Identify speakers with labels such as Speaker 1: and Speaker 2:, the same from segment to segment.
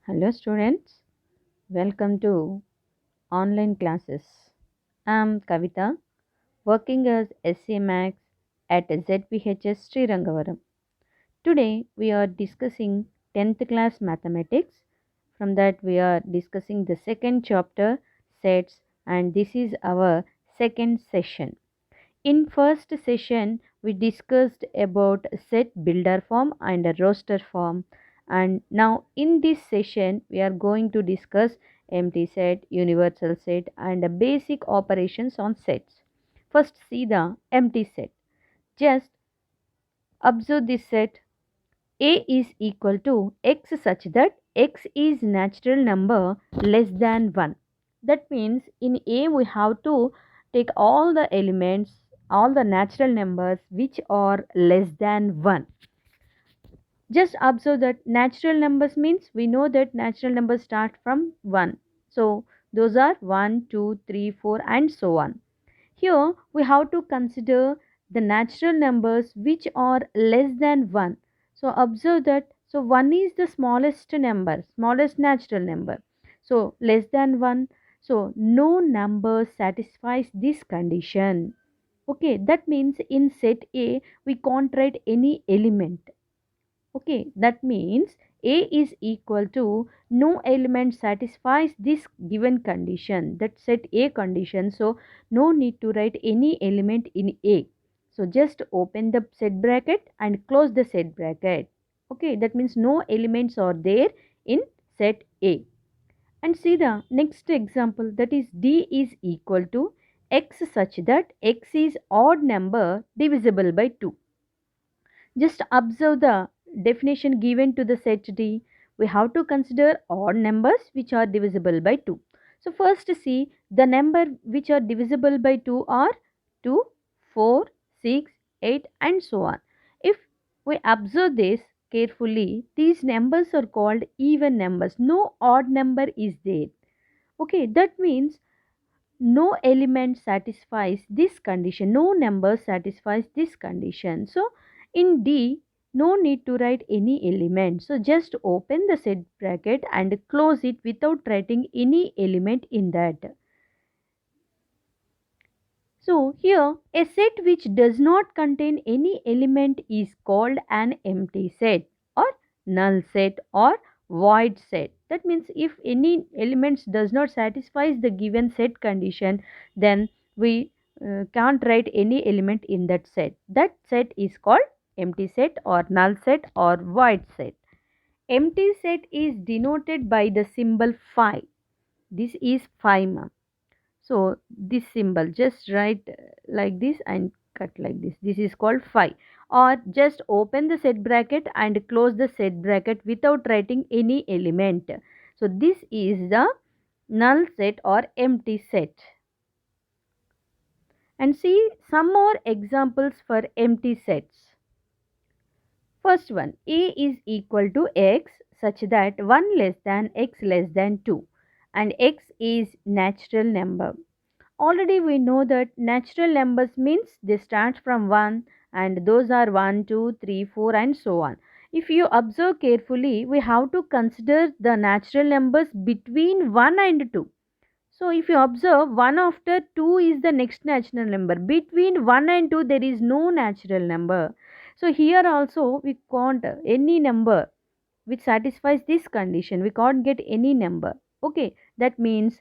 Speaker 1: Hello students, welcome to online classes. I'm Kavita, working as SC Max at ZPHS Srirangavaram. Today we are discussing 10th class mathematics. From that we are discussing the second chapter sets, and this is our second session. In first session, we discussed about set builder form and a roster form. And now in this session, we are going to discuss empty set, universal set and the basic operations on sets. First see the empty set. Just observe this set. A is equal to x such that x is natural number less than 1. That means in A we have to take all the elements, all the natural numbers which are less than 1. Just observe that natural numbers means we know that natural numbers start from 1. So those are 1, 2, 3, 4 and so on. Here we have to consider the natural numbers which are less than 1. So observe that, so 1 is the smallest number, smallest natural number. So less than 1. So no number satisfies this condition. Okay, that means in set A we can't write any element. Okay, that means A is equal to no element satisfies this given condition, that set A condition. So no need to write any element in A. So just open the set bracket and close the set bracket. Okay, that means no elements are there in set A. And see the next example, that is D is equal to x such that x is odd number divisible by 2. Just observe the definition given to the set D. We have to consider odd numbers which are divisible by 2. So first see the number which are divisible by 2 are 2, 4, 6, 8 and so on. If we observe this carefully, these numbers are called even numbers. No odd number is there. Okay, that means no element satisfies this condition, no number satisfies this condition. So in D, no need to write any element. So just open the set bracket and close it without writing any element in that. So here a set which does not contain any element is called an empty set or null set or void set. That means if any elements does not satisfies the given set condition, then we can't write any element in that set. That set is called empty set or null set or void set. Empty set is denoted by the symbol phi. This is phi, ma'am. So this symbol just write like this and cut like this. This is called phi. Or just open the set bracket and close the set bracket without writing any element. So this is the null set or empty set. And see some more examples for empty sets. First one, A is equal to x such that 1 less than x less than 2 and x is natural number. Already we know that natural numbers means they start from 1 and those are 1, 2, 3, 4 and so on. If you observe carefully, we have to consider the natural numbers between 1 and 2. So if you observe, 1 after 2 is the next natural number. Between 1 and 2 there is no natural number. So here also we can't any number which satisfies this condition. We can't get any number. Okay, that means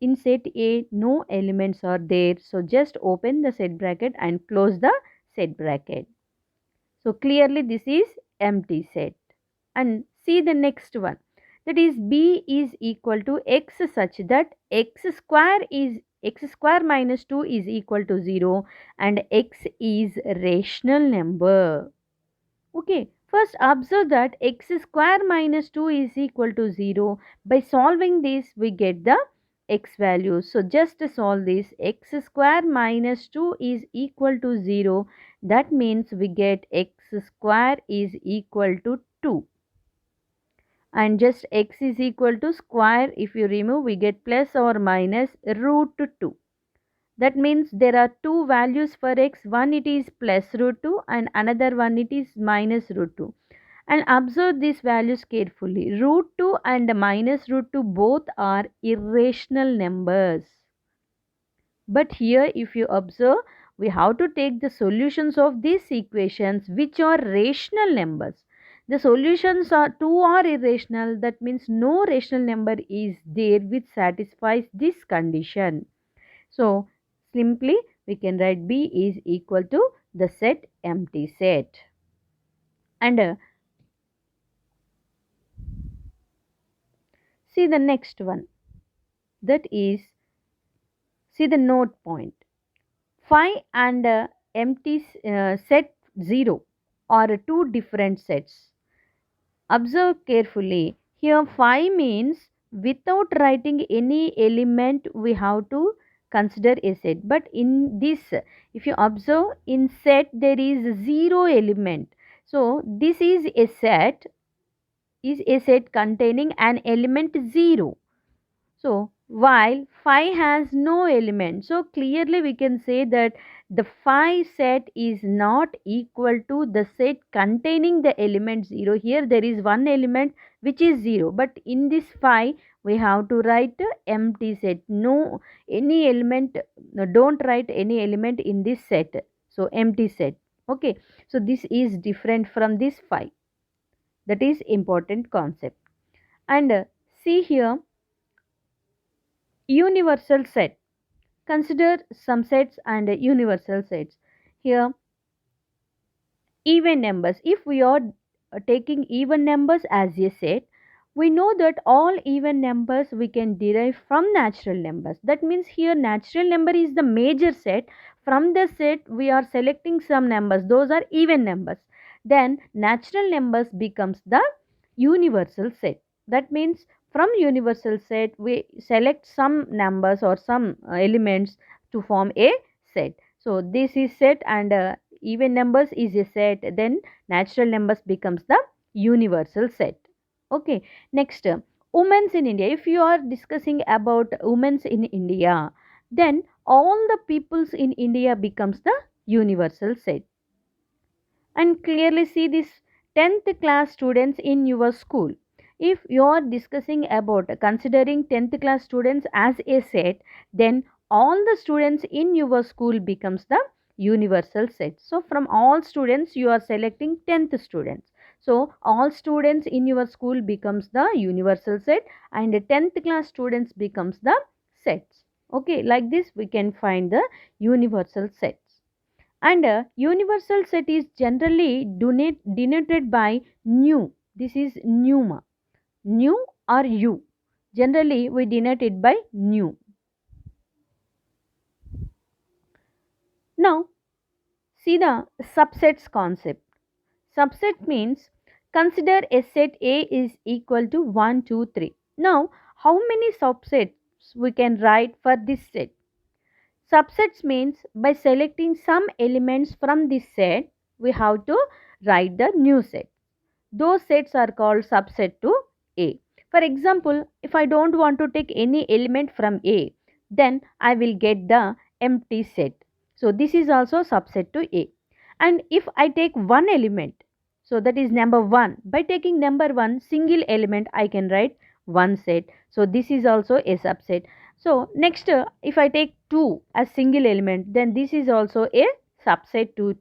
Speaker 1: in set A no elements are there. So just open the set bracket and close the set bracket. So clearly this is empty set. And see the next one, that is B is equal to x such that x square minus 2 is equal to 0 and x is rational number. Okay, first observe that x square minus 2 is equal to 0. By solving this we get the x value. So just solve this, x square minus 2 is equal to 0. That means we get x square is equal to 2. And just x is equal to square, if you remove we get plus or minus root 2. That means there are two values for x. One it is plus root 2 and another one it is minus root 2. And observe these values carefully. Root 2 and minus root 2 both are irrational numbers. But here, if you observe, we have to take the solutions of these equations which are rational numbers. The solutions are two are irrational, that means no rational number is there which satisfies this condition. So simply we can write B is equal to the set empty set. And see the next one, that is, see the note point. Phi and empty set 0 are two different sets. Observe carefully. Here phi means without writing any element we have to consider a set. But in this, if you observe, in set there is 0 element. So this is a set containing an element 0. So while phi has no element, so clearly we can say that the phi set is not equal to the set containing the element 0. Here there is one element which is 0, but in this phi we have to write a empty set. No any element, no, don't write any element in this set. So empty set. Okay. So this is different from this phi. That is important concept. And see here, universal set. Consider some sets and universal sets. Here, even numbers. If we are taking even numbers as a set, we know that all even numbers we can derive from natural numbers. That means here natural number is the major set. From the set we are selecting some numbers. Those are even numbers. Then natural numbers becomes the universal set. That means from universal set we select some numbers or some elements to form a set. So this is set, and even numbers is a set, then natural numbers becomes the universal set. Okay. Next, women's in India. If you are discussing about women's in India, then all the peoples in India becomes the universal set. And clearly see this 10th class students in your school. If you are discussing about considering 10th class students as a set, then all the students in your school becomes the universal set. So from all students you are selecting 10th students. So all students in your school becomes the universal set, and 10th class students becomes the sets. Okay, like this we can find the universal sets. And a universal set is generally denoted by nu. This is numa. Nu or u. Generally we denote it by nu. Now see the subsets concept. Subset means consider a set A is equal to 1, 2, 3. Now how many subsets we can write for this set? Subsets means by selecting some elements from this set, we have to write the new set. Those sets are called subset to A. For example, if I don't want to take any element from A, then I will get the empty set. So this is also subset to A. And if I take one element, so that is number 1, by taking number 1 single element I can write one set. So this is also a subset. So next, if I take 2 as single element, then this is also a subset to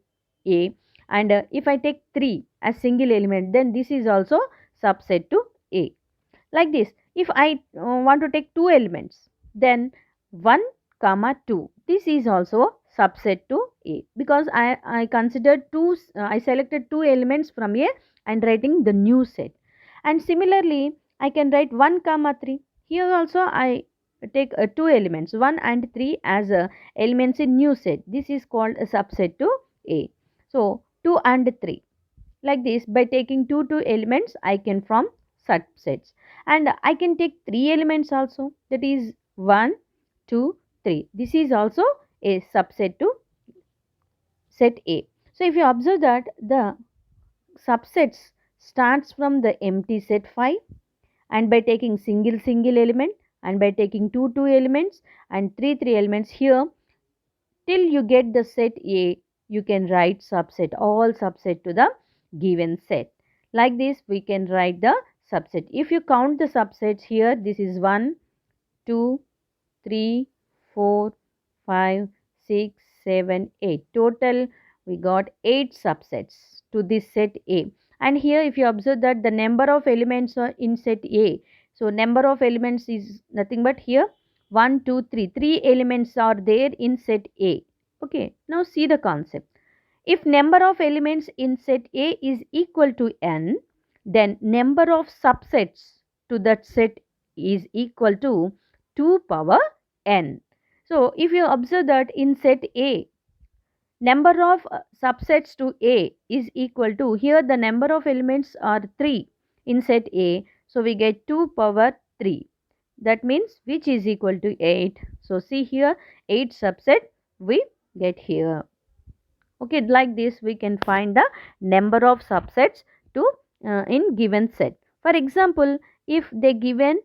Speaker 1: A. And if I take 3 as single element, then this is also subset to A. Like this, if I want to take two elements, then 1 comma 2, this is also subset to A, because I considered I selected two elements from A and writing the new set. And similarly I can write 1 comma 3. Here also I take two elements 1 and 3 as elements in new set. This is called a subset to A. So 2 and 3, like this, by taking two elements I can form subsets. And I can take three elements also, that is 1, 2, 3. This is also a subset to set A. So if you observe that the subsets starts from the empty set 5, and by taking single element, and by taking two elements, and three elements here, till you get the set A, you can write subset, all subset to the given set. Like this, we can write the subset. If you count the subsets here, this is 1, 2, 3, 4, 5, 6, 7, 8. Total, we got 8 subsets to this set A. And here, if you observe that the number of elements are in set A, so number of elements is nothing but here 1, 2, 3. 3 elements are there in set A. Okay, now see the concept. If number of elements in set A is equal to n, then number of subsets to that set is equal to 2 power n. So, if you observe that in set A, number of subsets to A is equal to, here the number of elements are 3 in set A. So, we get 2 power 3. That means which is equal to 8. So, see here 8 subset we get here. Okay, like this we can find the number of subsets to in given set. For example, if they given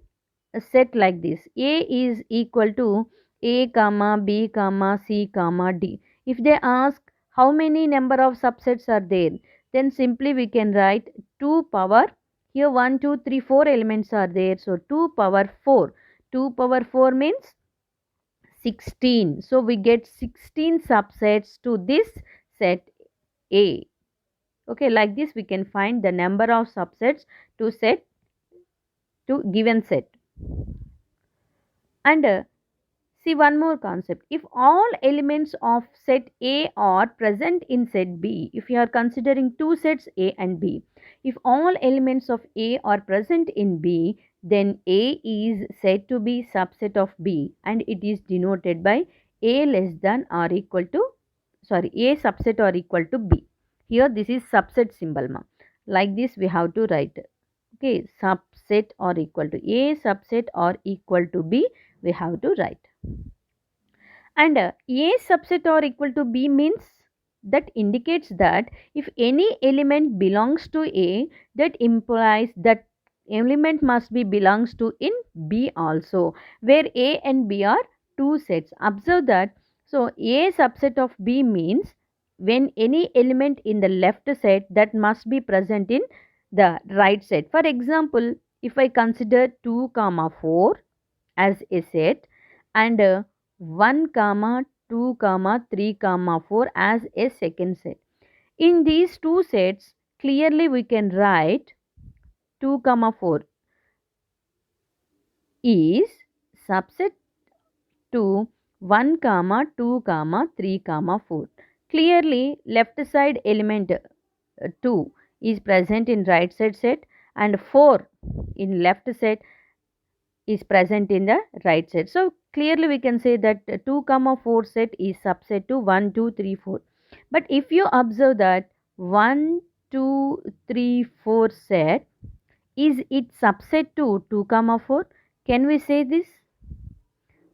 Speaker 1: a set like this, A is equal to A comma B comma C comma D. If they ask how many number of subsets are there, then simply we can write 2 power, here 1 2 3 4 elements are there, so 2 power 4. 2 power 4 means 16. So we get 16 subsets to this set A. Okay, like this we can find the number of subsets to set to given set. And see one more concept. If all elements of set A are present in set B, if you are considering two sets A and B, if all elements of A are present in B, then A is said to be subset of B, and it is denoted by A less than or equal to, A subset or equal to B. Here this is subset symbol, ma. Like this we have to write. Okay, subset or equal to A subset or equal to B we have to write. And A subset or equal to B means, that indicates that if any element belongs to A, that implies that element must be belongs to in B also, where A and B are two sets. Observe that. So A subset of B means when any element in the left set, that must be present in the right set. For example, if I consider 2 comma 4 as a set, and 1 comma 2 comma 3 comma 4 as a second set. In these two sets, clearly we can write 2 comma 4 is subset to 1 comma 2 comma 3 comma 4. Clearly left side element 2 is present in right side set, and 4 in left set is present in the right side. So clearly we can say that 2 comma 4 set is subset to 1 2 3 4. But if you observe that 1 2 3 4 set, is it subset to 2 comma 4? Can we say this?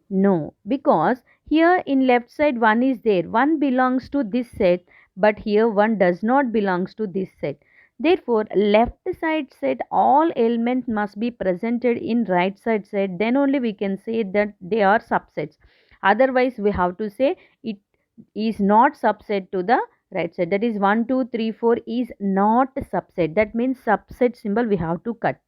Speaker 1: No, because here in left side 1 is there, 1 belongs to this set, but here 1 does not belongs to this set. Therefore, left side set all elements must be presented in right side set, then only we can say that they are subsets. Otherwise, we have to say it is not subset to the right side. That is 1 2 3 4 is not subset. That means subset symbol we have to cut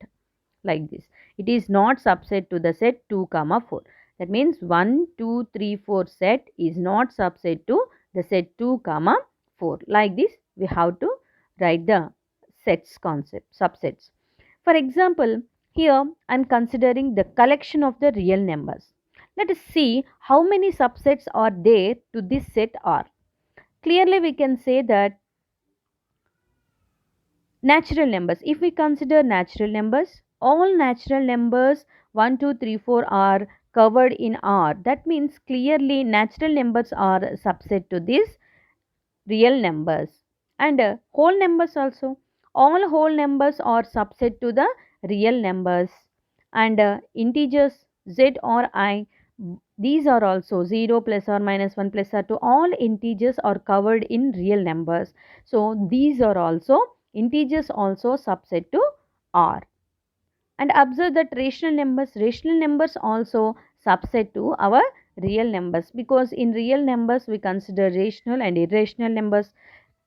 Speaker 1: like this. It is not subset to the set 2 comma 4. That means 1 2 3 4 set is not subset to the set 2 comma 4. Like this we have to write the sets concept, subsets. For example, here I am considering the collection of the real numbers. Let us see how many subsets are there to this set R. Clearly we can say that natural numbers. If we consider natural numbers, all natural numbers 1 2 3 4 are covered in R. That means clearly natural numbers are subset to this real numbers. And whole numbers also, all whole numbers are subset to the real numbers. And integers z or I, these are also 0 plus or minus 1 plus or 2, all integers are covered in real numbers. So these are also integers also subset to R. And observe that rational numbers also subset to our real numbers, because in real numbers we consider rational and irrational numbers.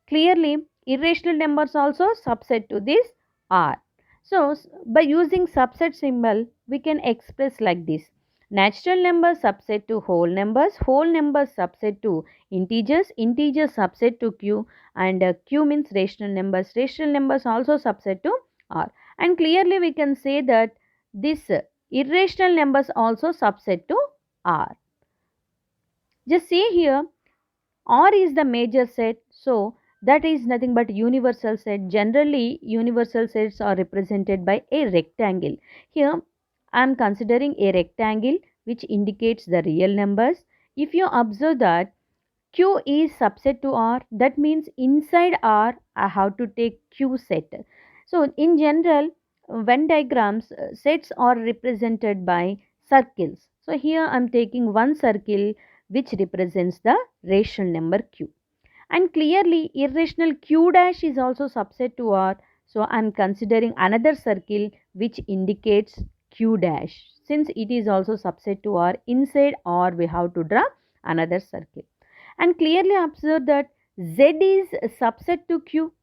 Speaker 1: Clearly irrational numbers also subset to this R. So, by using subset symbol, we can express like this. Natural numbers subset to whole numbers subset to integers subset to Q, and Q means rational numbers also subset to R. And clearly we can say that this irrational numbers also subset to R. Just see here, R is the major set, so that is nothing but universal set. Generally, universal sets are represented by a rectangle. Here, I am considering a rectangle which indicates the real numbers. If you observe that Q is subset to R, that means inside R I have to take Q set. So, in general, Venn diagrams, sets are represented by circles. So, here I am taking one circle which represents the rational number Q. And clearly, irrational Q dash is also subset to R. So, I am considering another circle which indicates Q dash. Since it is also subset to R, inside R we have to draw another circle. And clearly observe that Z is a subset to Q.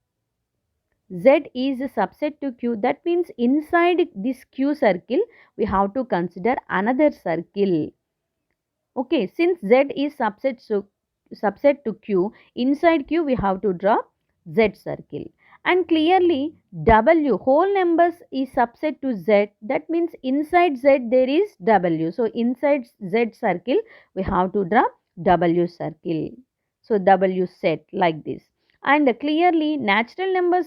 Speaker 1: Z is a subset to Q. That means inside this Q circle, we have to consider another circle. Okay, since Z is subset to Q, inside Q we have to draw Z circle. And clearly W, whole numbers is subset to Z. That means inside Z there is W. So inside Z circle we have to draw W circle. So W set like this. And clearly natural numbers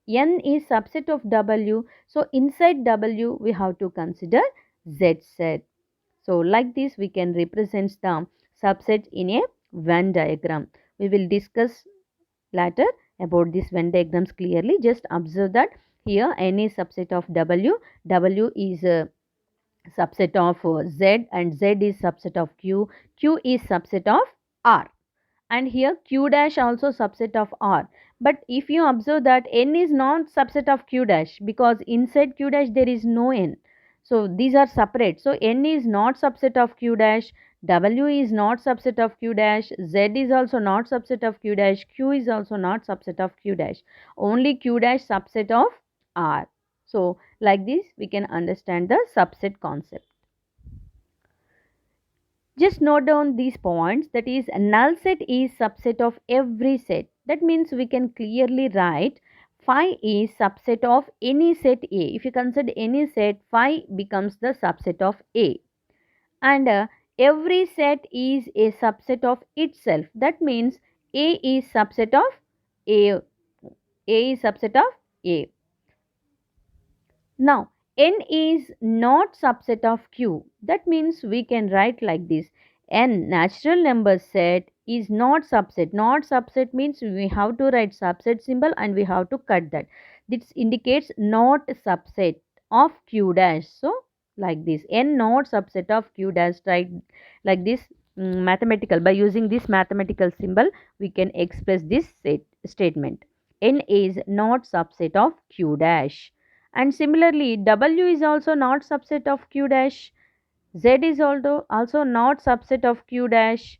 Speaker 1: N is subset of W. So inside W we have to consider Z set. So like this we can represent the subset in a Venn diagram. We will discuss later about this Venn diagrams clearly. Just observe that here N is subset of W. W is a subset of Z, and Z is subset of Q. Q is subset of R. And here Q dash also subset of R. But if you observe that N is not subset of Q dash, because inside Q dash there is no N. So these are separate. So N is not subset of Q dash, W is not subset of Q dash, Z is also not subset of Q dash, Q is also not subset of Q dash. Only Q dash subset of R. So like this we can understand the subset concept. Just note down these points, that is a null set is subset of every set. That means we can clearly write phi is subset of any set A. If you consider any set, phi becomes the subset of A. And every set is a subset of itself. That means A is subset of A. A is subset of A. Now, N is not subset of Q. That means we can write like this. N natural number set is not subset. Not subset means we have to write subset symbol and we have to cut that. This indicates not subset of Q dash. So, like this. N not subset of Q dash, right? Like this mathematical. By using this mathematical symbol, we can express this statement. N is not subset of Q dash. And similarly, W is also not subset of Q dash. Z is also not subset of Q dash.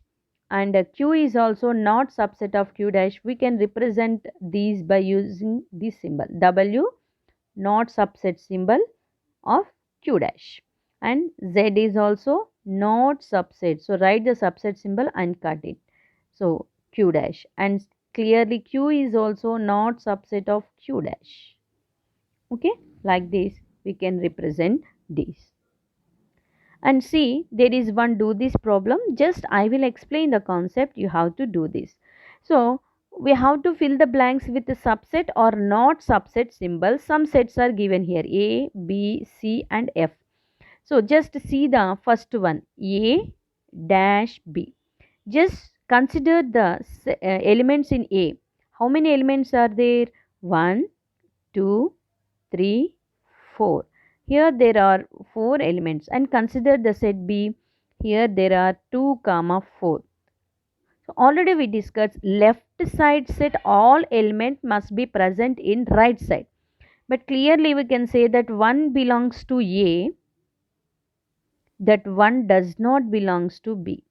Speaker 1: And Q is also not subset of Q dash. We can represent these by using this symbol. W not subset symbol of Q dash. And Z is also not subset. So write the subset symbol and cut it. So Q dash. And clearly Q is also not subset of Q dash. Okay, like this we can represent this. And see, there is one do this problem. Just I will explain the concept. You have to do this. So we have to fill the blanks with the subset or not subset symbols. Some sets are given here: A, B, C and F. So just see the first one, A dash B. Just consider the elements in A. How many elements are there? 1, 2, 3, 4. Here there are 4 elements, and consider the set B. Here there are 2, 4. So already we discussed left side set all element must be present in right side. But clearly we can say that 1 belongs to A, that 1 does not belongs to B.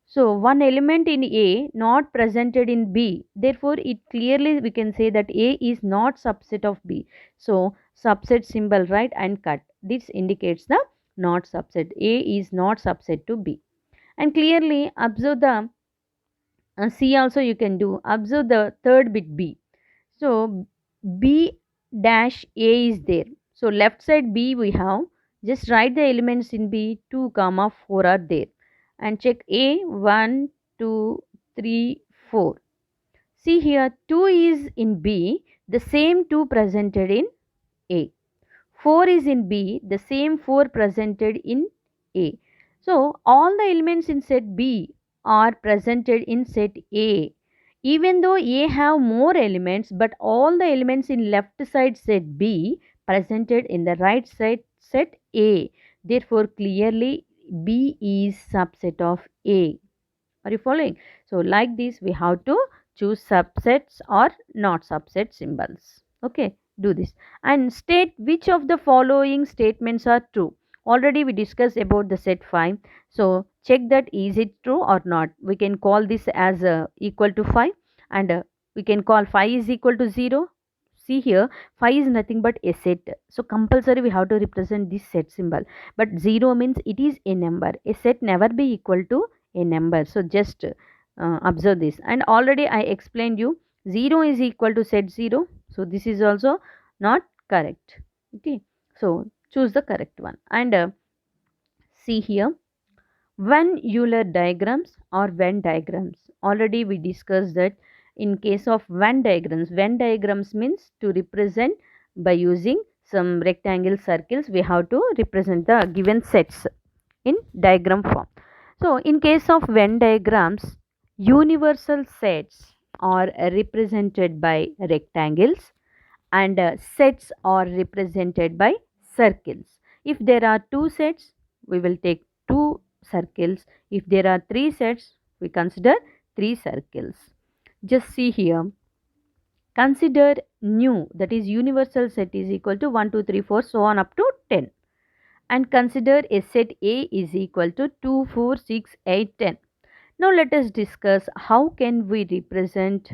Speaker 1: So one element in A not presented in B. Therefore, it clearly we can say that A is not subset of B. So subset symbol right and cut. This indicates the not subset. A is not subset to B. And clearly observe the C also you can do. Observe the third bit B. So B dash A is there. So left side B we have. Just write the elements in B 2 comma 4 are there. And check A 1, 2, 3, 4. See here 2 is in B, the same 2 presented in A. 4 is in B, the same 4 presented in A. So all the elements in set B are presented in set A. Even though A have more elements, but all the elements in left side set B presented in the right side set A. Therefore, clearly B is subset of A. Are you following? So like this we have to choose subsets or not subset symbols. Okay, do this and state which of the following statements are true. Already we discussed about the set 5. So check that is it true or not. We can call this as equal to 5 and we can call 5 is equal to 0. See here 5 is nothing but a set. So compulsory we have to represent this set symbol. But 0 means it is a number. A set never be equal to a number. So just observe this. And already I explained you 0 is equal to set 0. So this is also not correct. Okay. So choose the correct one. And see here Venn Euler diagrams or Venn diagrams. Already we discussed that in case of Venn diagrams means to represent by using some rectangle circles, we have to represent the given sets in diagram form. So in case of Venn diagrams, universal sets are represented by rectangles and sets are represented by circles. If there are two sets, we will take two circles. If there are three sets, we consider three circles. Just see here. Consider nu, that is universal set is equal to 1, 2, 3, 4, so on up to 10. And consider a set A is equal to 2, 4, 6, 8, 10. Now let us discuss how can we represent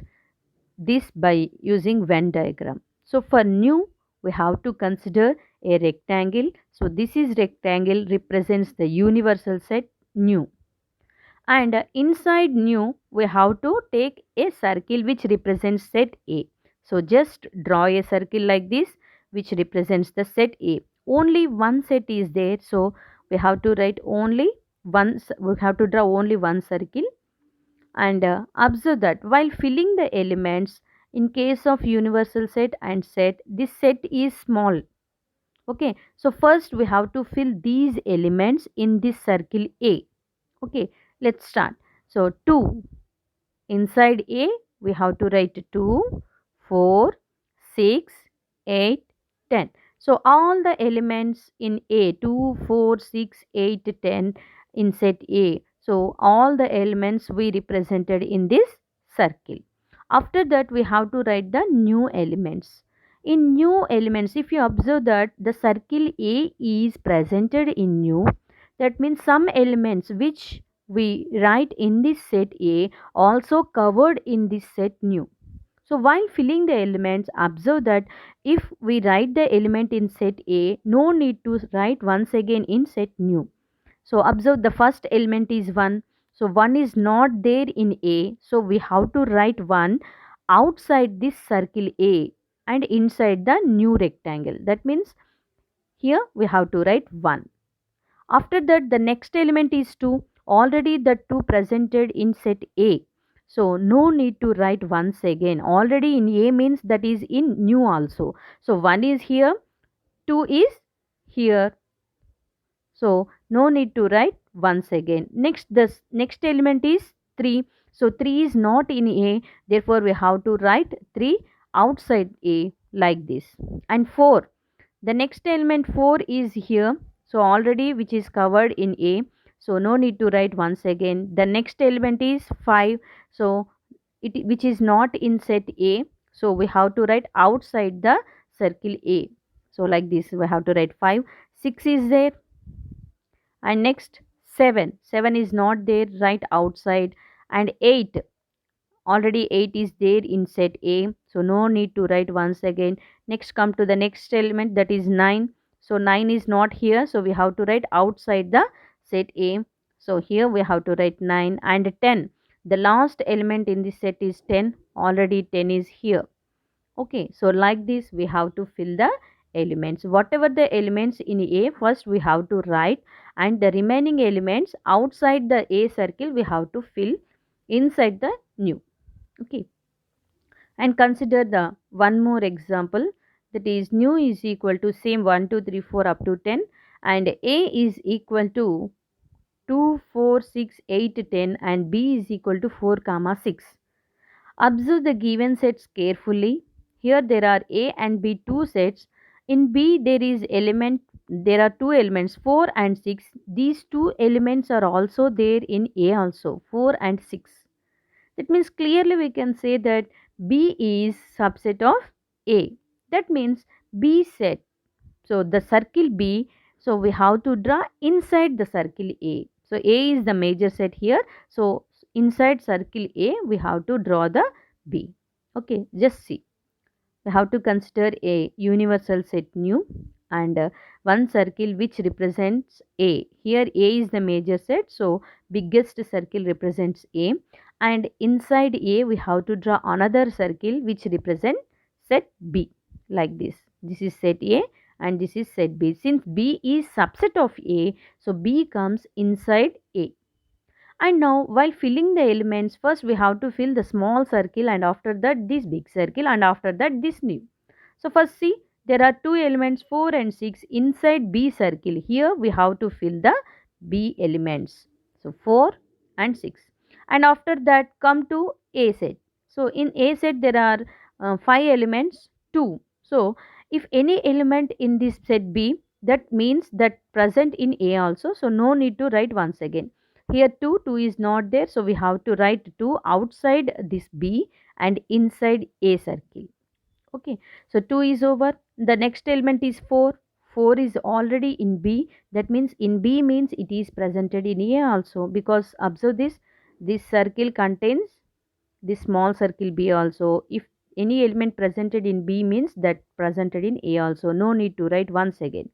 Speaker 1: this by using Venn diagram. So for nu we have to consider a rectangle. So this is rectangle represents the universal set nu. And inside nu we have to take a circle which represents set A. So just draw a circle like this which represents the set A. Only one set is there, so we have to write only one, we have to draw only one circle. And observe that while filling the elements in case of universal set and set, this set is small. Okay, so first we have to fill these elements in this circle A. Okay, let's start. So 2 inside A we have to write 2, 4, 6, 8, 10. So all the elements in A 2, 4, 6, 8, 10 in set A. So all the elements we represented in this circle. After that we have to write the new elements. In new elements, if you observe that the circle A is presented in new, that means some elements which we write in this set A also covered in this set new. So while filling the elements, observe that if we write the element in set A, no need to write once again in set new. So observe the first element is 1. So 1 is not there in A. So we have to write 1 outside this circle A and inside the new rectangle. That means here we have to write 1. After that the next element is 2. Already the 2 presented in set A. So no need to write once again. Already in A means that is in new also. So 1 is here, 2 is here. So no need to write once again. Next, the next element is 3. So 3 is not in A. Therefore we have to write 3 outside A like this. And 4. The next element 4 is here. So already which is covered in A. So no need to write once again. The next element is 5. So it which is not in set A. So we have to write outside the circle A. So like this we have to write 5. 6 is there. And next 7 is not there, right outside. And 8, already 8 is there in set A, so no need to write once again. Next come to the next element, that is 9. So 9 is not here, so we have to write outside the set A. So here we have to write 9. And 10, the last element in this set is 10, already 10 is here. Okay, so like this we have to fill the elements. Whatever the elements in A, first we have to write, and the remaining elements outside the A circle we have to fill inside the new. Okay, and consider the one more example, that is new is equal to same 1 2 3 4 up to 10, and A is equal to 2 4 6 8 10, and B is equal to 4 comma 6. Observe the given sets carefully. Here there are A and B two sets. In B there are two elements 4 and 6. These two elements are also there in A also, 4 and 6. That means clearly we can say that B is subset of A. That means B set. So the circle B, so we have to draw inside the circle A. So A is the major set here. So inside circle A we have to draw the B. Okay, just see. We have to consider a universal set nu, and one circle which represents A. Here A is the major set, so biggest circle represents A, and inside A we have to draw another circle which represents set B, like this. This is set A and this is set B. Since B is subset of A, so B comes inside A. And now while filling the elements, first we have to fill the small circle, and after that this big circle, and after that this new. So first see, there are two elements 4 and 6 inside B circle. Here we have to fill the B elements. So 4 and 6. And after that come to A set. So in A set there are 5 elements 2. So if any element in this set B, that means that present in A also. So no need to write once again. Here 2 is not there, so we have to write 2 outside this B and inside A circle. Okay, so 2 is over. The next element is 4. 4 is already in B. That means in B means it is presented in A also, because observe this circle contains this small circle B also. If any element presented in B means that presented in A also. No need to write once again.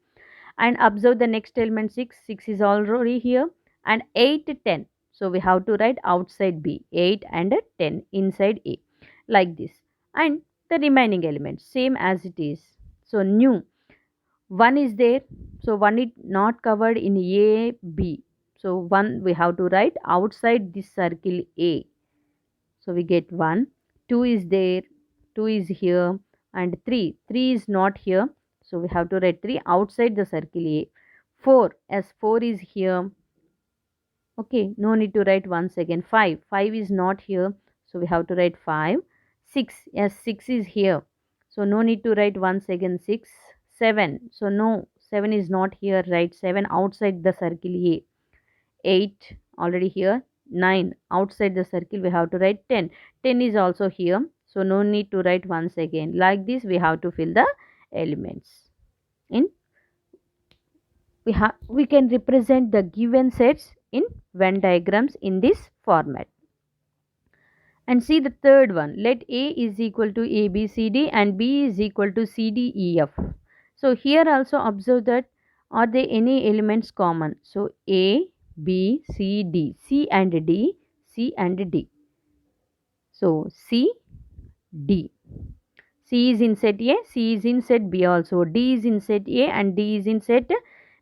Speaker 1: And observe the next element 6. 6 is already here, and 8 10. So we have to write outside B, 8 and 10 inside A, like this. And the remaining elements same as it is. So new 1 is there, so 1 is not covered in A B, so 1 we have to write outside this circle A. So we get 1. 2 is there, 2 is here, and 3 is not here, so we have to write 3 outside the circle A. 4, as 4 is here. Okay, no need to write once again. 5 is not here, so we have to write 5. 6, yes, 6 is here, so no need to write once again. 6. 7, so no, 7 is not here, write 7 outside the circle A. 8 already here. 9 outside the circle we have to write 10. 10 is also here, so no need to write once again. Like this we have to fill the elements in. We can represent the given sets in Venn diagrams in this format. And see the third one, let A is equal to ABCD and B is equal to CDEF. So here also observe that are there any elements common. So A, B, C, D, C and D, C and D. So C, D. C is in set A, C is in set B also, D is in set A and D is in set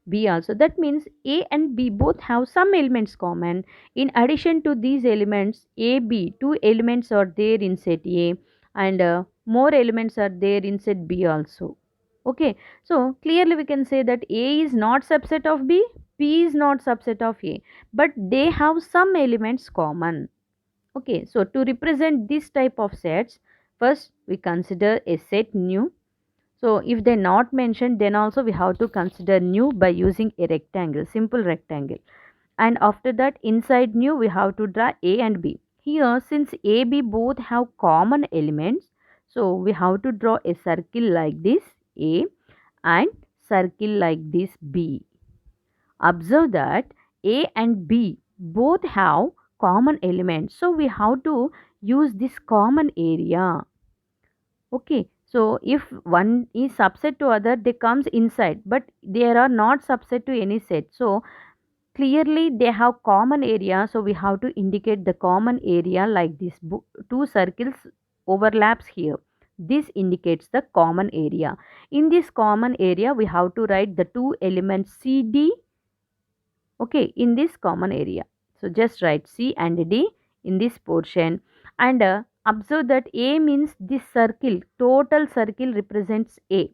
Speaker 1: B also. That means A and B both have some elements common. In addition to these elements, A, B, two elements are there in set A, and more elements are there in set B also. Okay, so clearly we can say that A is not subset of B, B is not subset of A, but they have some elements common. Okay, so to represent this type of sets, first we consider a set nu. So if they not mentioned, then also we have to consider nu by using a rectangle, simple rectangle. And after that inside nu we have to draw A and B. Here since A, B both have common elements, so we have to draw a circle like this A and circle like this B. Observe that A and B both have common elements. So we have to use this common area. Okay. So if one is subset to other, they comes inside, but they are not subset to any set. So clearly they have common area, so we have to indicate the common area like this. Two circles overlaps here. This indicates the common area. In this common area we have to write the two elements CD, okay, in this common area. So just write C and D in this portion, and observe that A means this circle, total circle represents A.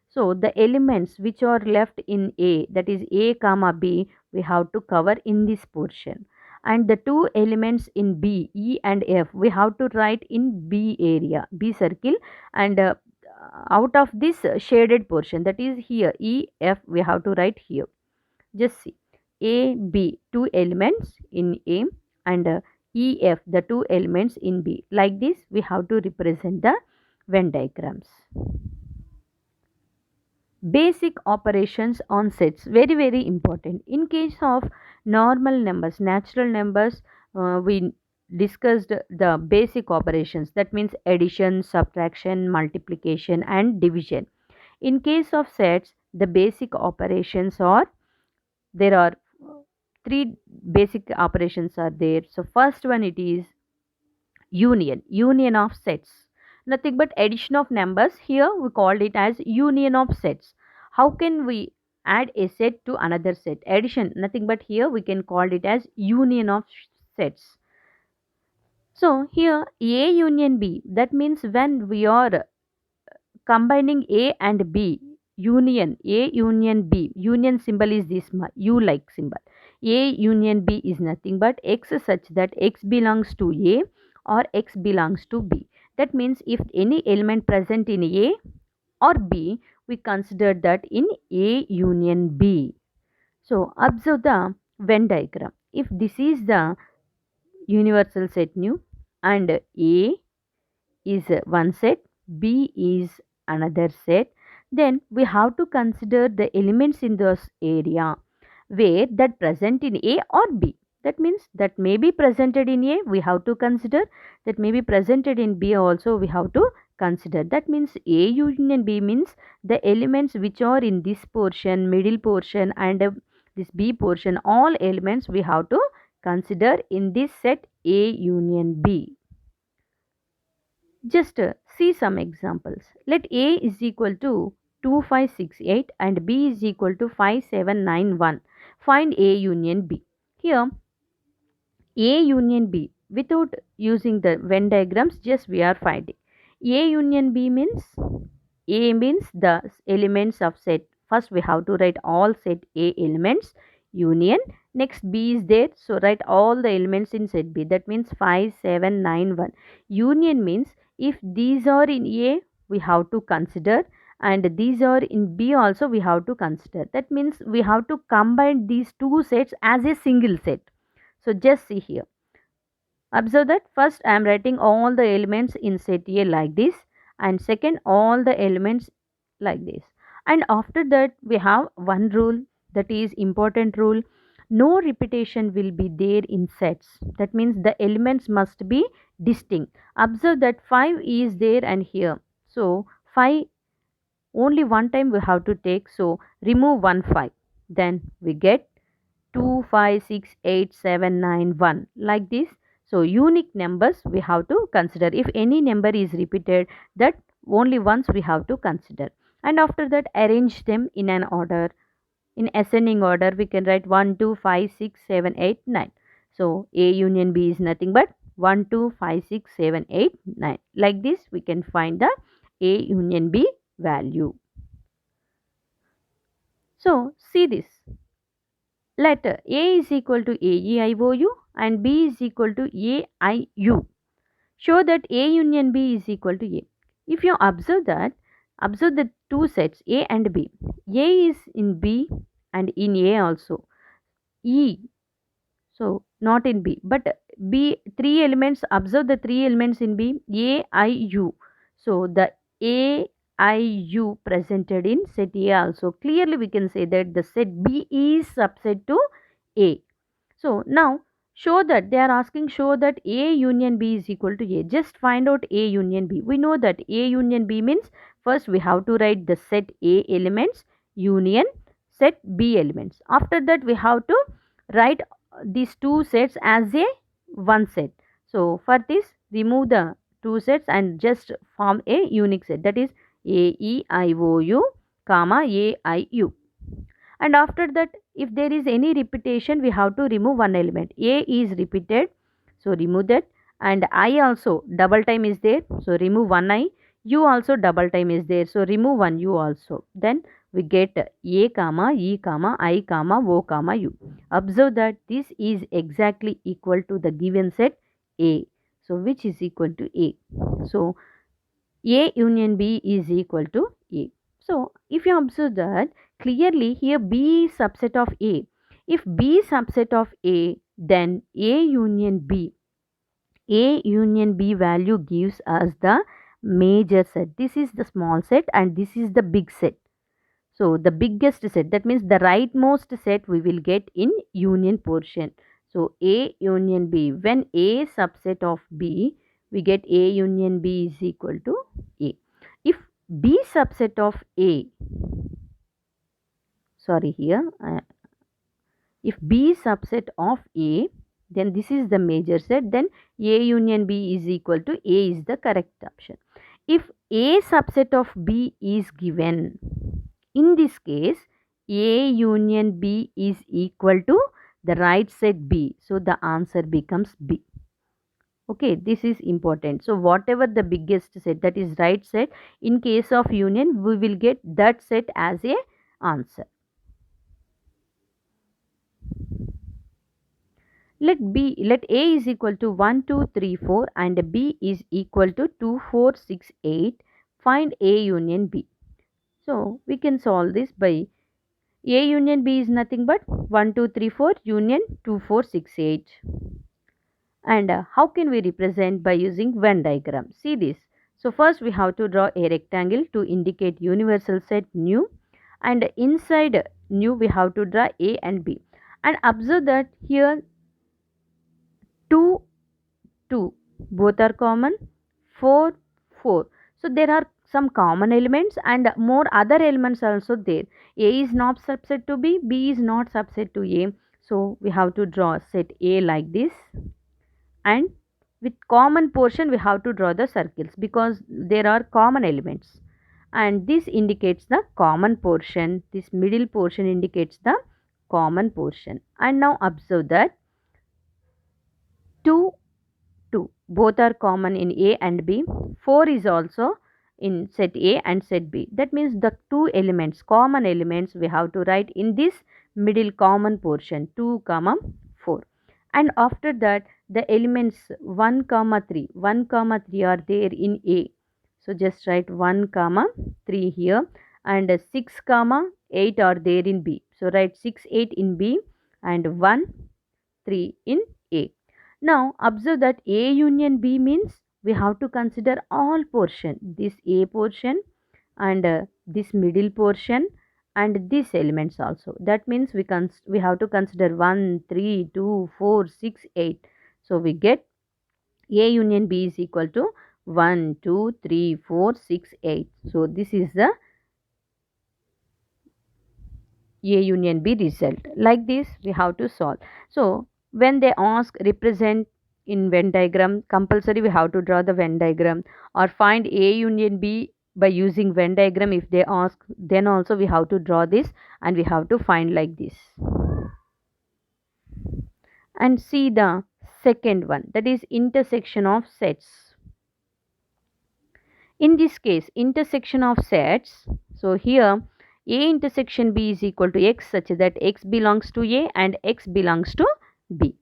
Speaker 1: So the elements which are left in A, that is A comma B, we have to cover in this portion. And the two elements in B, E and F, we have to write in B area, B circle, and out of this shaded portion, that is here E, F, we have to write here. Just see, A, B, two elements in A, and E, F, the two elements in B. Like this, we have to represent the Venn diagrams. Basic operations on sets, very very important. In case of normal numbers, natural numbers, we discussed the basic operations, that means addition, subtraction, multiplication and division. In case of sets, the basic operations are, there are three basic operations are there. So first one, it is union of sets, nothing but addition of numbers. Here we called it as union of sets. How can we add a set to another set? Addition, nothing but here we can call it as union of sets. So here A union B, that means when we are combining A and B, union A union B, union symbol is this U like symbol. A union B is nothing but X such that X belongs to A or X belongs to B. That means if any element present in A or B, we consider that in A union B. So observe the Venn diagram. If this is the universal set nu and A is one set, B is another set, then we have to consider the elements in this area where that present in A or B. That means that may be presented in A, we have to consider, that may be presented in B also we have to consider. That means A union B means the elements which are in this portion, middle portion and this B portion, all elements we have to consider in this set A union B. Just see some examples. Let A is equal to 2568 and B is equal to 5791. Find A union B. Here A union B, without using the Venn diagrams, just we are finding. A union B means, A means the elements of set. First we have to write all set A elements, union. Next B is there, so write all the elements in set B. That means 5791. Union means if these are in A, we have to consider, and these are in B also we have to consider. That means we have to combine these two sets as a single set. So just see here. Observe that first I am writing all the elements in set A like this, and second all the elements like this. And after that we have one rule, that is important rule. No repetition will be there in sets. That means the elements must be distinct. Observe that 5 is there and here. So 5 only one time we have to take. So remove 1 5. Then we get 2 5 6 8 7 9 1 like this. So unique numbers we have to consider. If any number is repeated, that only once we have to consider. And after that arrange them in an order. In ascending order we can write 1 2 5 6 7 8 9. So A union B is nothing but 1 2 5 6 7 8 9. Like this we can find the A union B value. So see this. Let A is equal to AEIOU and B is equal to AIU. Show that A union B is equal to A. If you observe that, observe the two sets A and B. A is in B and in A also. E, so not in B, but B, three elements, observe the three elements in B, A, I, U. So the A, I, U presented in set A also. Clearly we can say that the set B is subset to A. So now show that they are asking, show that A union B is equal to A. Just find out A union B. We know that A union B means first we have to write the set A elements union set B elements. After that we have to write these two sets as a one set. So for this remove the two sets and just form a unique set, that is A E I O U comma A I U. And after that if there is any repetition we have to remove one element. A is repeated, so remove that, and I also double time is there, so remove one I. U also double time is there, so remove one U also. Then we get A comma E comma I comma O comma U. Observe that this is exactly equal to the given set A, so which is equal to A. So A union B is equal to A. So if you observe that clearly here B is subset of A. If B is subset of A, then A union B. A union B value gives us the major set. This is the small set and this is the big set. So the biggest set, that means the rightmost set we will get in union portion. So A union B, when A subset of B, we get A union B is equal to A. If B subset of A, sorry here, if B subset of A, then this is the major set, then A union B is equal to A is the correct option. If A subset of B is given, in this case A union B is equal to the right set B, so the answer becomes B. Okay, this is important. So whatever the biggest set, that is right set, in case of union we will get that set as a answer. Let A is equal to 1 2 3 4 and B is equal to 2 4 6 8. Find A union B. So we can solve this by A union B is nothing but 1 2 3 4 union 2 4 6 8. And how can we represent by using Venn diagram? See this. So first we have to draw a rectangle to indicate universal set nu, and inside nu we have to draw A and B. And observe that here 2 2 both are common, 4 4. So there are some common elements and more other elements also there. A is not subset to B, B is not subset to A. So we have to draw set A like this, and with common portion we have to draw the circles because there are common elements, and this indicates the common portion. This middle portion indicates the common portion. And now observe that 2 2 both are common in A and B. 4 is also in set A and set B. That means the two elements, common elements, we have to write in this middle common portion 2 comma 4. And after that the elements 1 comma 3 are there in A. So just write 1 comma 3 here, and 6 comma 8 are there in B. So write 6 8 in B and 1 3 in A. Now observe that A union B means we have to consider all portion, this A portion and this middle portion and these elements also. That means we have to consider 1 3 2 4 6 8. So we get A union B is equal to 1 2 3 4 6 8. So this is the A union B result. Like this we have to solve. So when they ask represent in Venn diagram, compulsory we have to draw the Venn diagram, or find A union B by using Venn diagram. If they ask, then also we have to draw this and we have to find like this. And see the second one, that is intersection of sets. In this case intersection of sets, so here A intersection B is equal to X such that X belongs to A and X belongs to B.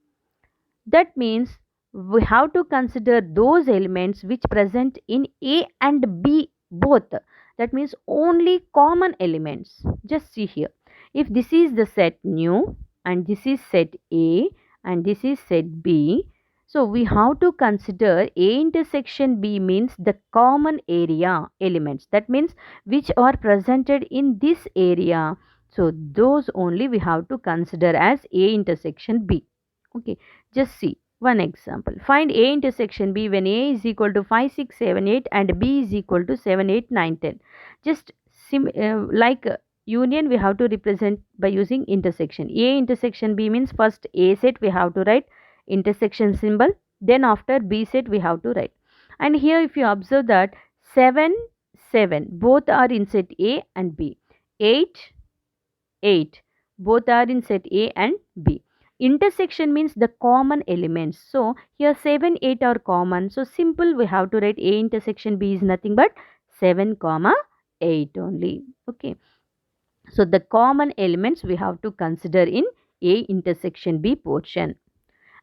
Speaker 1: That means we have to consider those elements which present in A and B both. That means only common elements. Just see here. If this is the set nu and this is set A and this is set B, so we have to consider A intersection B means the common area elements. That means which are presented in this area. So those only we have to consider as A intersection B. Okay, just see one example. Find A intersection B when A is equal to 5, 6, 7, 8 and B is equal to 7, 8, 9, 10. Just like union, we have to represent by using intersection. A intersection B means first A set we have to write intersection symbol, then after B set we have to write. And here if you observe that 7, 7 both are in set A and B. 8, 8 both are in set A and B. Intersection means the common elements. So here 7, 8 are common. So simple, we have to write A intersection B is nothing but 7 comma 8 only. Okay. So the common elements we have to consider in A intersection B portion.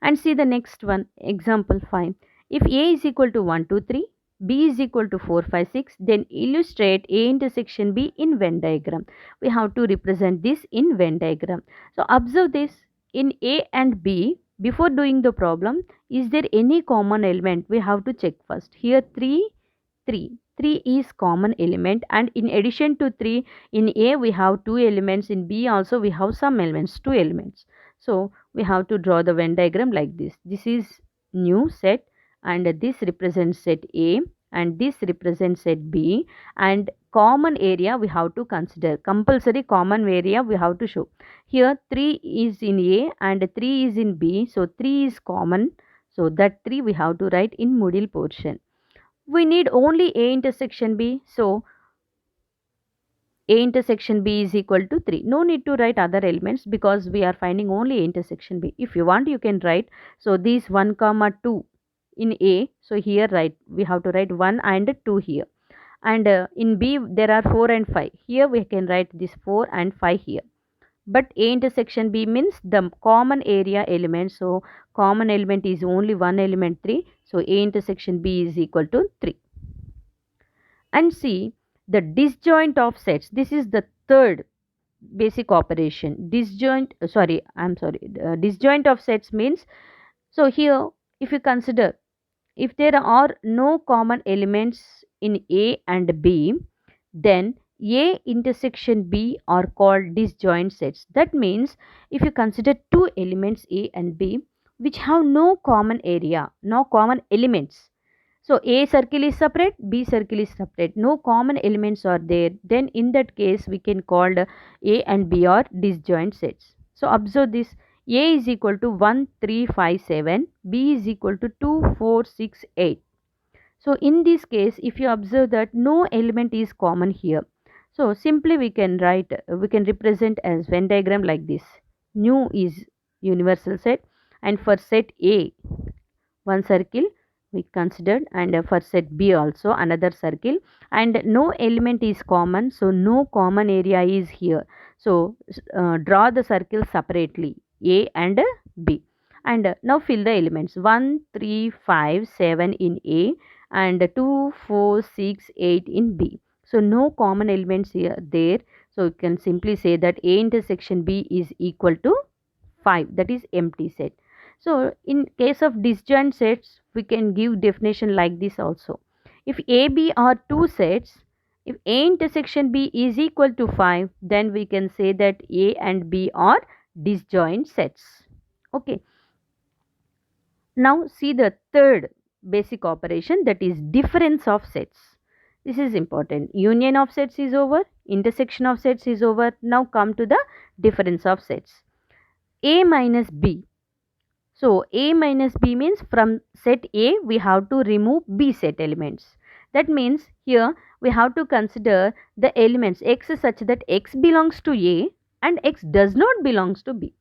Speaker 1: And see the next one, example 5. If A is equal to 1, 2, 3, B is equal to 4, 5, 6, then illustrate A intersection B in Venn diagram. We have to represent this in Venn diagram. So observe this, in A and B, before doing the problem, is there any common element? We have to check first. Here 3, 3. 3 is common element, and in addition to 3, in A we have 2 elements, in B also we have some elements, 2 elements. So we have to draw the Venn diagram like this. This is new set and this represents set A and this represents set B, and common area we have to consider. Compulsory common area we have to show. Here 3 is in A and 3 is in B, so 3 is common. So that 3 we have to write in middle portion. We need only A intersection B, so A intersection B is equal to 3. No need to write other elements because we are finding only A intersection B. If you want, you can write. So these 1 comma 2 in A. So here write, we have to write 1 and 2 here. And in B there are 4 and 5. Here we can write this 4 and 5 here. But A intersection B means the common area element. So common element is only one element 3. So A intersection B is equal to 3. And see the disjoint of sets. This is the third basic operation. Disjoint disjoint of sets means, so here if you consider, if there are no common elements in A and B, then A intersection B are called disjoint sets. That means if you consider two elements A and B which have no common area, no common elements, so A circle is separate, B circle is separate, no common elements are there, then in that case we can call A and B are disjoint sets. So observe this, A is equal to 1, 3, 5, 7, B is equal to 2, 4, 6, 8. So in this case, if you observe that no element is common here, so simply we can write, we can represent as Venn diagram like this. Nu is universal set, and for set A, one circle we considered, and for set B also another circle, and no element is common, so no common area is here. So draw the circle separately, A and B, and now fill the elements 1, 3, 5, 7 in A and 2, 4, 6, 8 in B. So no common elements here there, so you can simply say that A intersection B is equal to 5, that is empty set. So in case of disjoint sets, we can give definition like this also. If AB are two sets, if A intersection B is equal to 5, then we can say that A and B are disjoint sets. Okay. Now see the third basic operation, that is difference of sets. This is important. Union of sets is over, intersection of sets is over. Now come to the difference of sets. A minus B. So A minus B means from set A we have to remove B set elements. That means here we have to consider the elements X such that X belongs to A and X does not belongs to B.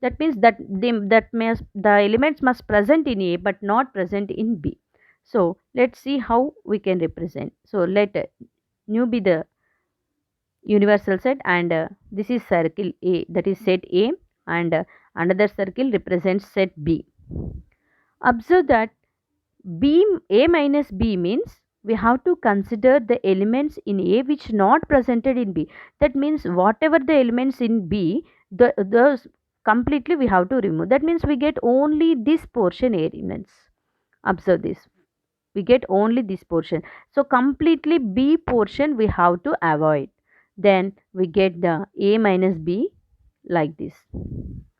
Speaker 1: That means that the elements must present in A but not present in B. So let's see how we can represent. So let nu be the universal set, and this is circle A, that is set A, and another circle represents set B. Observe that A minus B means we have to consider the elements in A which not presented in B. That means whatever the elements in B, those completely we have to remove. That means we get only this portion elements. Observe this. We get only this portion. So completely B portion we have to avoid. Then we get the A minus B like this.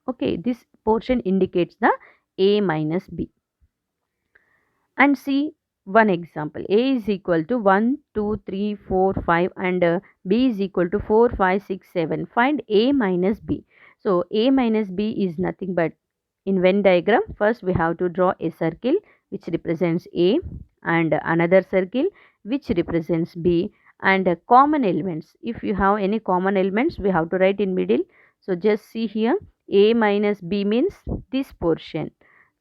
Speaker 1: Okay, this portion indicates the A minus B. And see one example. A is equal to 1, 2, 3, 4, 5, and B is equal to 4, 5, 6, 7. Find A minus B. So A minus B is nothing but, in Venn diagram, first we have to draw a circle which represents A and another circle which represents B, and common elements. If you have any common elements, we have to write in middle. So just see here, A minus B means this portion.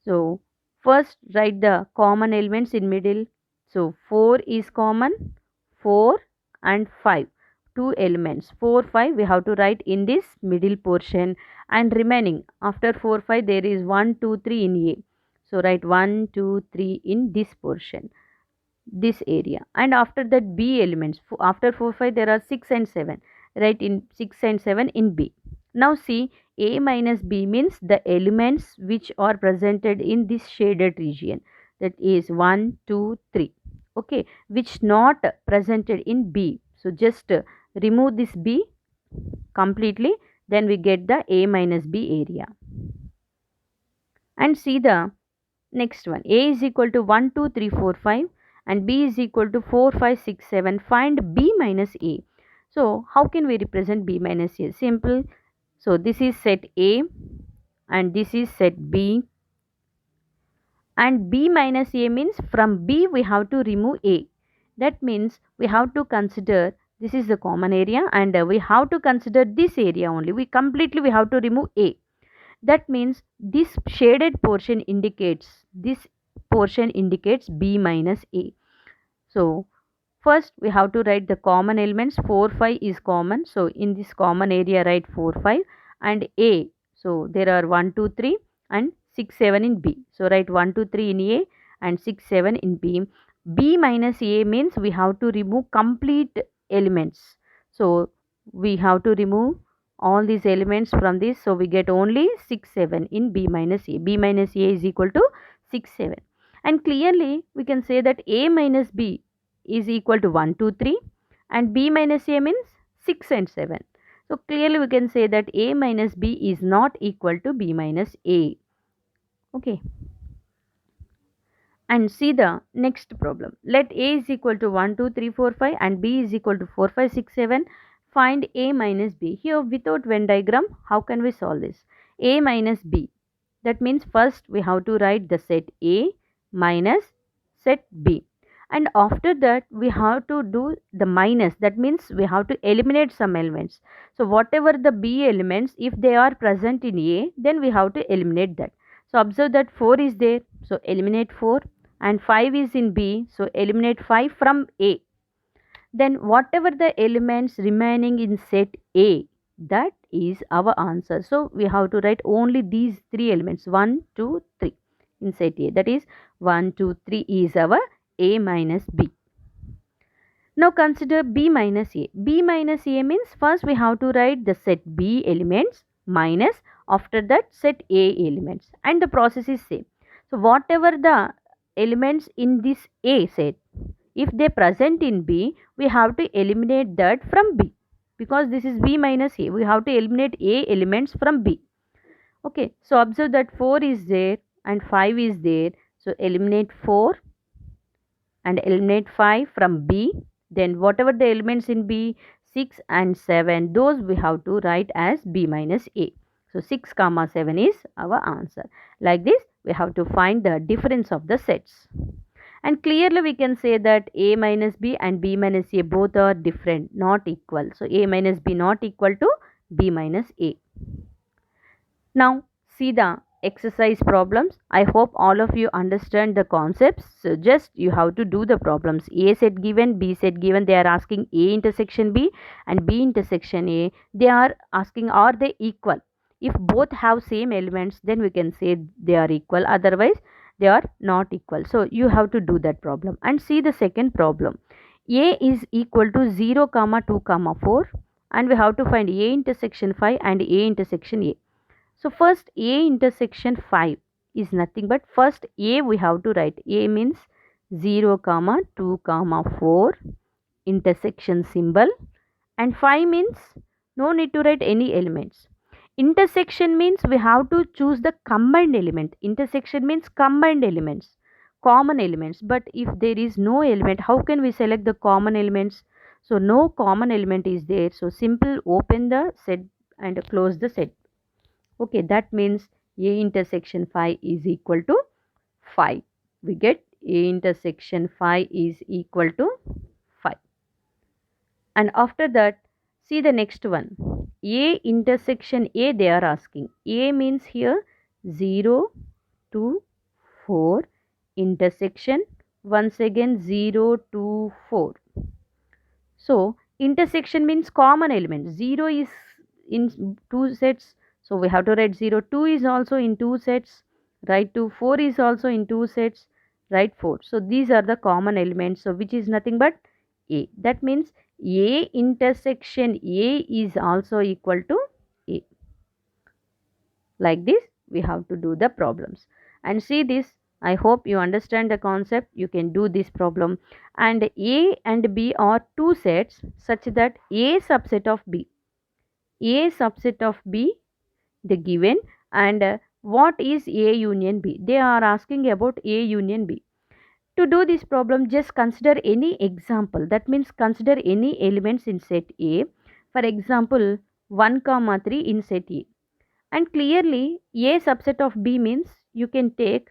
Speaker 1: So first write the common elements in middle. So 4 is common, 4 and 5. Two elements, 4, 5 we have to write in this middle portion, and remaining after 4, 5 there is 1, 2, 3 in A. So write 1, 2, 3 in this portion, this area. And after that B elements, after 4, 5 there are 6 and 7. Write in 6 and 7 in B. Now see, A minus B means the elements which are presented in this shaded region, that is 1, 2, 3. Okay, which not presented in B. So just remove this B completely, then we get the A minus B area. And see the next one. A is equal to 1, 2, 3, 4, 5 and B is equal to 4, 5, 6, 7. Find B minus A. So how can we represent B minus A? Simple. So this is set A and this is set B, and B minus A means from B we have to remove A. That means we have to consider, this is the common area, and we have to consider this area only. We have to remove A. That means this shaded portion indicates, B minus A. So first we have to write the common elements. 4, 5 is common, so in this common area write 4, 5 and A. So there are 1, 2, 3 and 6, 7 in B. So write 1, 2, 3 in A and 6, 7 in B. B minus A means we have to remove complete elements. So we have to remove all these elements from this. So we get only 6, 7 in B minus A. B minus A is equal to 6, 7. And clearly we can say that A minus B is equal to 1, 2, 3 and B minus A means 6 and 7. So clearly we can say that A minus B is not equal to B minus A. Okay. And see the next problem. Let A is equal to 1, 2, 3, 4, 5 and B is equal to 4, 5, 6, 7. Find A minus B. Here without Venn diagram, how can we solve this? A minus B. That means first we have to write the set A minus set B. And after that we have to do the minus. That means we have to eliminate some elements. So whatever the B elements, if they are present in A, then we have to eliminate that. So observe that 4 is there. So eliminate 4. And 5 is in B, so eliminate 5 from A. Then whatever the elements remaining in set A, that is our answer. So we have to write only these three elements, 1, 2, 3 in set A. That is 1, 2, 3 is our A minus B. Now consider B minus A. B minus A means first we have to write the set B elements minus after that set A elements, and the process is same. So whatever the elements in this A set, if they present in B, we have to eliminate that from B, because this is B minus A. We have to eliminate A elements from B. Okay, so observe that 4 is there and 5 is there. So eliminate 4 and eliminate 5 from B. Then whatever the elements in B, 6 and 7, those we have to write as B minus A. So 6 comma 7 is our answer. Like this we have to find the difference of the sets. And clearly we can say that A minus B and B minus A both are different, not equal. So A minus B not equal to B minus A. Now see the exercise problems. I hope all of you understand the concepts. So just you have to do the problems. A set given, B set given. They are asking A intersection B and B intersection A. They are asking are they equal. If both have same elements, then we can say they are equal. Otherwise they are not equal. So you have to do that problem. And see the second problem. A is equal to 0 comma 2 comma 4 and we have to find A intersection 5 and A intersection A. So first A intersection 5 is nothing but first A we have to write. A means 0 comma 2 comma 4 intersection symbol, and 5 means no need to write any elements. Intersection means we have to choose the combined element. Intersection means combined elements, common elements. But if there is no element, how can we select the common elements? So no common element is there. So simple open the set and close the set. Okay, that means A intersection phi is equal to 5. We get A intersection phi is equal to 5. And after that, see the next one. A intersection A they are asking. A means here 0 to 4 intersection once again 0 to 4. So intersection means common element. 0 is in two sets. So we have to write 0. 2 is also in two sets. Write 2. 4 is also in two sets. Write 4. So these are the common elements. So which is nothing but A. That means A intersection A is also equal to A. Like this we have to do the problems. And see this. I hope you understand the concept. You can do this problem. And A and B are two sets such that A subset of B. A subset of B the given, and what is A union B? They are asking about A union B. To do this problem, just consider any example. That means consider any elements in set A. For example, 1 comma 3 in set A. And clearly A subset of B means you can take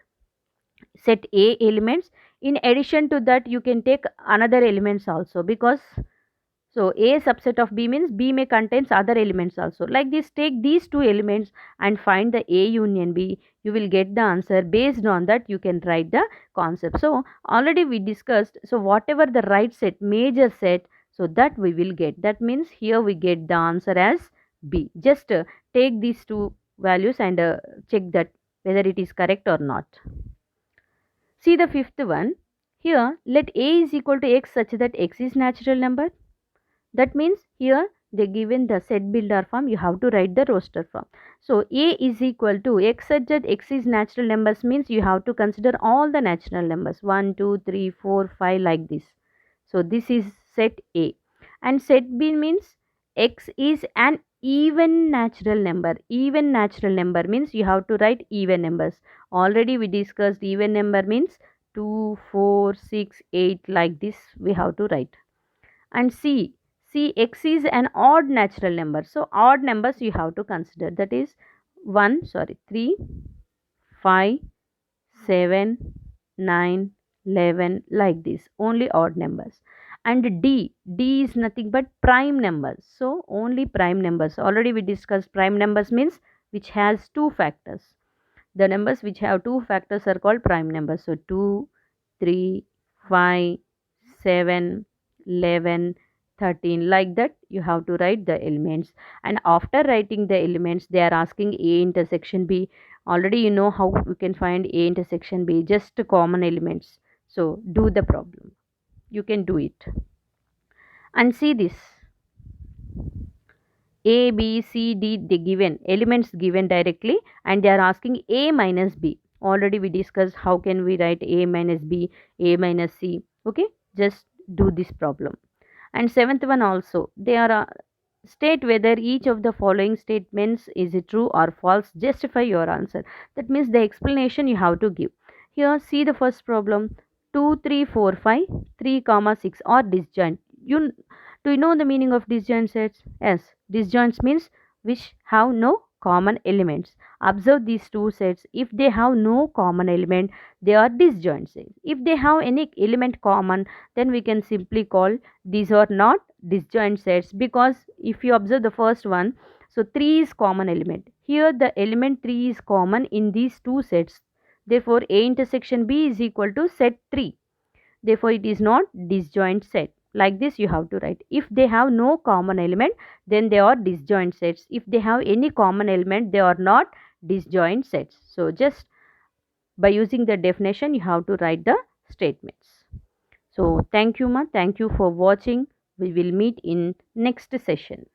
Speaker 1: set A elements. In addition to that, you can take another elements also, because so A subset of B means B may contains other elements also. Like this, take these two elements and find the A union B. You will get the answer. Based on that, you can write the concept. So already we discussed. So whatever the right set, major set, so that we will get. That means here we get the answer as B. Just take these two values and check that whether it is correct or not. See the fifth one. Here let A is equal to X such that X is natural number. That means here they given the set builder form, you have to write the roster form. So A is equal to X such that X is natural numbers means you have to consider all the natural numbers 1, 2, 3, 4, 5 like this. So this is set A. And set B means X is an even natural number. Even natural number means you have to write even numbers. Already we discussed even number means 2, 4, 6, 8 like this we have to write. And C X is an odd natural number. So odd numbers you have to consider. That is 3, 5, 7, 9, 11 like this. Only odd numbers. And D is nothing but prime numbers. So only prime numbers. Already we discussed prime numbers means which has two factors. The numbers which have two factors are called prime numbers. So 2, 3, 5, 7, 11, 13 like that you have to write the elements. And after writing the elements they are asking A intersection B. Already you know how you can find A intersection B, just common elements. So do the problem, you can do it. And see this, A, B, C, D, the given elements given directly, and they are asking A minus B. Already we discussed how can we write A minus B, A minus C. Okay, just do this problem. And seventh one also, they are state whether each of the following statements is it true or false. Justify your answer. That means the explanation you have to give. Here see the first problem. 2, 3, 4, 5, 3 comma 6 are disjoint. Do you know the meaning of disjoint sets? Yes, disjoints means which have no common elements. Observe these two sets. If they have no common element, they are disjoint sets. If they have any element common, then we can simply call these are not disjoint sets, because if you observe the first one, so 3 is common element. Here the element 3 is common in these two sets. Therefore A intersection B is equal to set 3. Therefore it is not disjoint set. Like this you have to write. If they have no common element, then they are disjoint sets. If they have any common element, they are not disjoint sets. So just by using the definition you have to write the statements. So thank you ma, thank you for watching. We will meet in next session.